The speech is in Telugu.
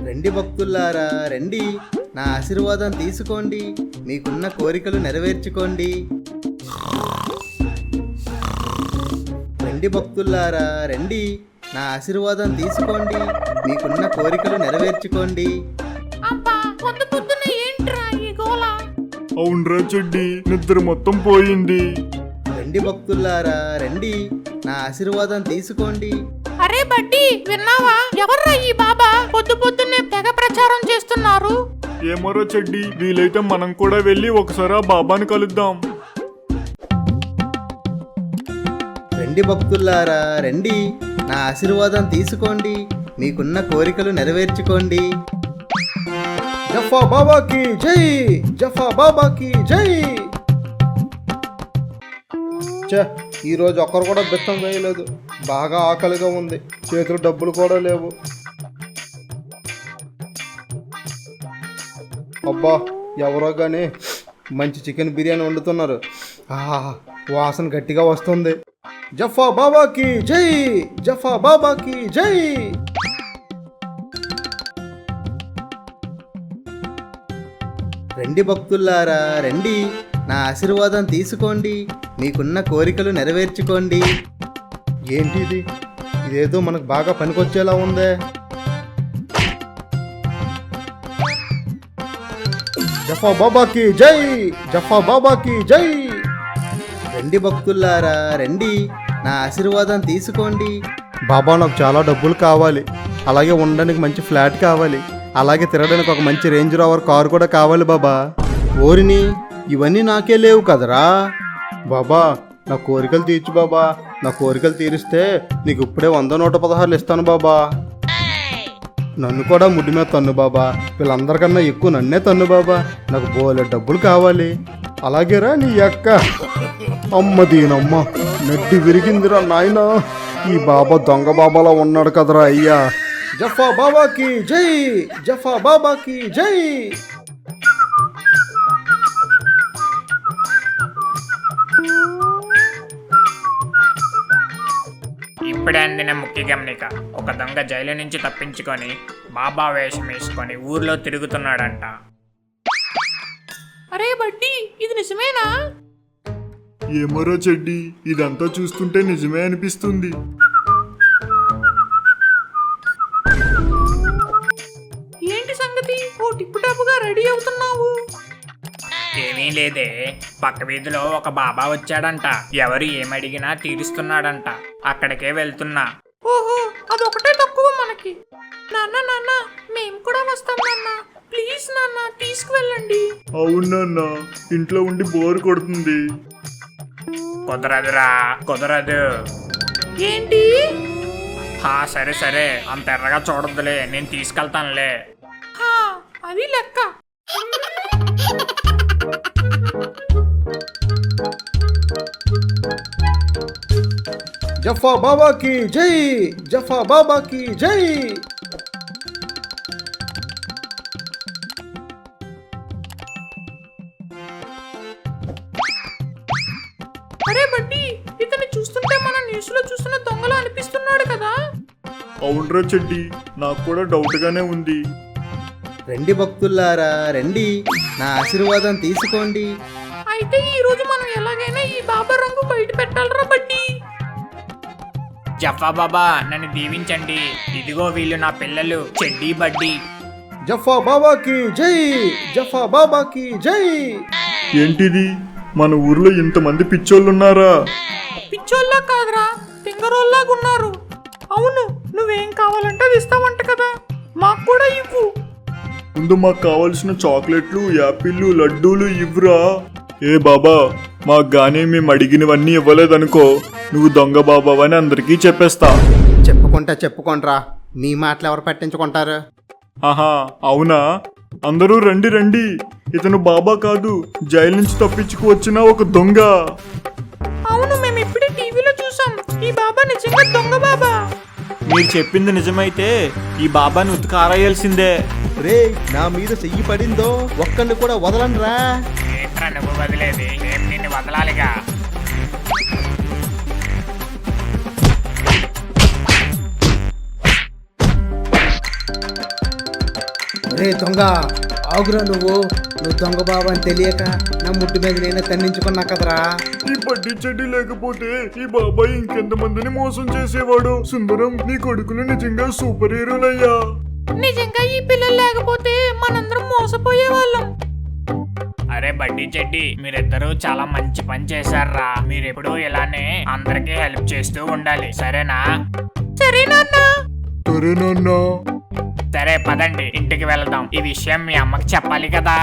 రండి భక్తులారా రండి, నా ఆశీర్వాదం తీసుకోండి, మీకున్న కోరికలు నెరవేర్చుకోండి. రండి భక్తులారా రండి, నా ఆశీర్వాదం తీసుకోండి, మీకున్న కోరికలు నెరవేర్చుకోండి. అవునరా చెడ్డి, నిద్ర మొత్తం పోయింది. రండి భక్తులారా రండి, నా ఆశీర్వాదం తీసుకోండి. అరే బడ్డీ, విన్నావా? ఎవర్రా ఈ బాబా పొద్దు పొద్దున్నే తెగ ప్రచారం చేస్తున్నారు? ఏమోరా చెడ్డి, వీలైతే మనం కూడా వెళ్ళి ఒకసారి ఆ బాబాని కలుద్దాం. రండి భక్తులారా రండి, నా ఆశీర్వాదం తీసుకోండి, మీకున్న కోరికలు నెరవేర్చుకోండి. జఫా బాబాకి జై, జఫా బాబాకి జై. ఈరోజు ఒక్కరు కూడా బెత్తం వేయలేదు, బాగా ఆకలిగా ఉంది, చేతులు డబ్బులు కూడా లేవు. అబ్బా, ఎవరో కానీ మంచి చికెన్ బిర్యానీ వండుతున్నారు. వాసన గట్టిగా వస్తుంది. జఫా బాబాకి జై, జఫా బాబాకి జై. రండి భక్తులారా రండి, నా ఆశీర్వాదం తీసుకోండి, మీకున్న కోరికలు నెరవేర్చుకోండి. ఏంటిది? ఇదేదో మనకు బాగా పనికొచ్చేలా ఉందే. జఫా బాబాకి జై, జఫా బాబాకి జై. రండి భక్తులారా రండి, నా ఆశీర్వాదం తీసుకోండి. బాబా, నాకు చాలా డబ్బులు కావాలి, అలాగే ఉండడానికి మంచి ఫ్లాట్ కావాలి, అలాగే తిరగడానికి ఒక మంచి రేంజ్ రోవర్ కారు కూడా కావాలి బాబా. ఓరిని, ఇవన్నీ నాకే లేవు కదరా. బాబా, నా కోరికలు తీర్చు బాబా, నా కోరికలు తీరిస్తే నీకు ఇప్పుడే 100-116 ఇస్తాను బాబా. నన్ను కూడా ముడ్డి మీద తన్ను బాబా, వీళ్ళందరికన్నా ఎక్కువ నన్నే తన్ను బాబా, నాకు బోలే డబ్బులు కావాలి. అలాగేరా నీ అక్క. అమ్మ దీనమ్మ, నడ్డి విరిగిందిరా నాయనా, ఈ బాబా దొంగ బాబాలా ఉన్నాడు కదరా అయ్యా. జఫా బాబాకి జై, జఫా బాబాకి జై. ఇప్పుడే అందిన ముఖ్య గమనిక. ఒక దొంగ జైలు నుంచి తప్పించుకొని బాబా వేషం వేసుకొని ఊర్లో తిరుగుతున్నాడంట. అరే బడ్డీ, ఇది నిజమేనా? ఏమోరా చెడ్డి, ఇదంతా చూస్తుంటే నిజమే అనిపిస్తుంది. ఏంటి సంగతి? ఓ టిప్పు టాపుగా రెడీ అవుతున్నావు? ఏమీ లేదే, పక్క వీధిలో ఒక బాబా వచ్చాడంట, ఎవరు ఏమడిగినా తీరుస్తున్నాడంట, అక్కడికే వెళ్తున్నా. ఓహో, అదొకటే తక్కువ మనకి. నాన్న నాన్న, మేము కూడా వస్తాం నాన్న, ప్లీజ్ నాన్న తీసుకువెళ్ళండి. అవునన్నా, ఇంట్లో ఉండి బోర్ కొడుతుంది. కుదరదురా, కుదరదు. ఏంటి? సరే సరే, అంత ఎర్రగా చూడద్దులే, నేను తీసుకెళ్తానులే. అది లెక్క. జఫా బాబాకి జై, జఫా బాబాకి జై. అరే బడ్డీ, ఇతన్ని చూస్తుంటే మన న్యూస్ లో చూస్తున్న దొంగలా అనిపిస్తున్నాడు కదా. అవునరా చెడ్డి, నాకు కూడా డౌట్ గానే ఉంది. రండి భక్తులారా రండి, నా ఆశీర్వాదం తీసుకోండి. అయితే ఈ రోజు మనం ఎలాగైనా ఈ బాబా రంగు బయట పెట్టాలరా బడ్డీ. జఫా బాబా, నన్ను దీవించండి, ఇదిగో వీళ్ళు నా పిల్లలు చెడ్డీ బడ్డీ. జఫా బాబాకి జై, జఫా బాబాకి జై. ఏంటిది, మన ఊర్లో ఇంతమంది పిచ్చోళ్ళున్నారా? పిచ్చోల్లా కాదురా, తింగరోల్లాగా ఉన్నారు. అవును, నువ్వేం కావాలంటే అది ఇస్తావంట కదా, మాకు కూడా ఇవ్వు. ముందు మాకు కావాల్సిన చాక్లెట్లు, యాపిళ్ళు, లడ్డూలు ఇవ్వురా. ఏ బాబా, మాకు గానీ మేము అడిగినవన్నీ ఇవ్వలేదనుకో, నువ్వు దొంగ బాబావని అందరికీ చెప్పేస్తా. చెప్పుకుంటారా, మీ మాటలు ఎవరు పట్టించుకుంటారు? ఆహా, అవునా? అందరూ రండి రండి, ఇతను బాబా కాదు, జైలు నుంచి తప్పించుకు వచ్చిన ఒక దొంగ. అవును, మేము ఇప్పుడే టీవీలో చూసాం, ఈ బాబా నిజంగా దొంగ బాబా. మీరు చెప్పింది నిజమైతే ఈ బాబాని ఉతికారేయాల్సిందే. రే, నా మీద చెయ్యి పడిందో ఒక్కడిని కూడా వదలనరా. ఏంట్రా నువ్వు వదిలేది, మేము నిన్ను వదలాలిగా. రే దొంగ ఆగురా నువ్వు దొంగ బాబా అని తెలియక నా ముట్టు మీద నేనే తన్నించుకున్నా కదరా. ఈ బడ్డీ చెడ్డి లేకపోతే ఈ బాబాయ్ ఇంకెంతమందిని మోసం చేసేవాడు. సుందరం, నీ కొడుకులు నిజంగా సూపర్ హీరోలయ్యా. నిజంగా ఈ పిల్లలు లేకపోతే మనందరం మోసపోయే వాళ్ళం. అరే బడ్డీ చెడ్డి, మీరిద్దరూ చాలా మంచి పని చేశారా. మీరెప్పుడు ఇలానే అందరికీ హెల్ప్ చేస్తూ ఉండాలి, సరేనా? సరే నాన్న. సరే నాన్నా. సరే పదండి, ఇంటికి వెళ్దాం. ఈ విషయం మీ అమ్మకి చెప్పాలి కదా.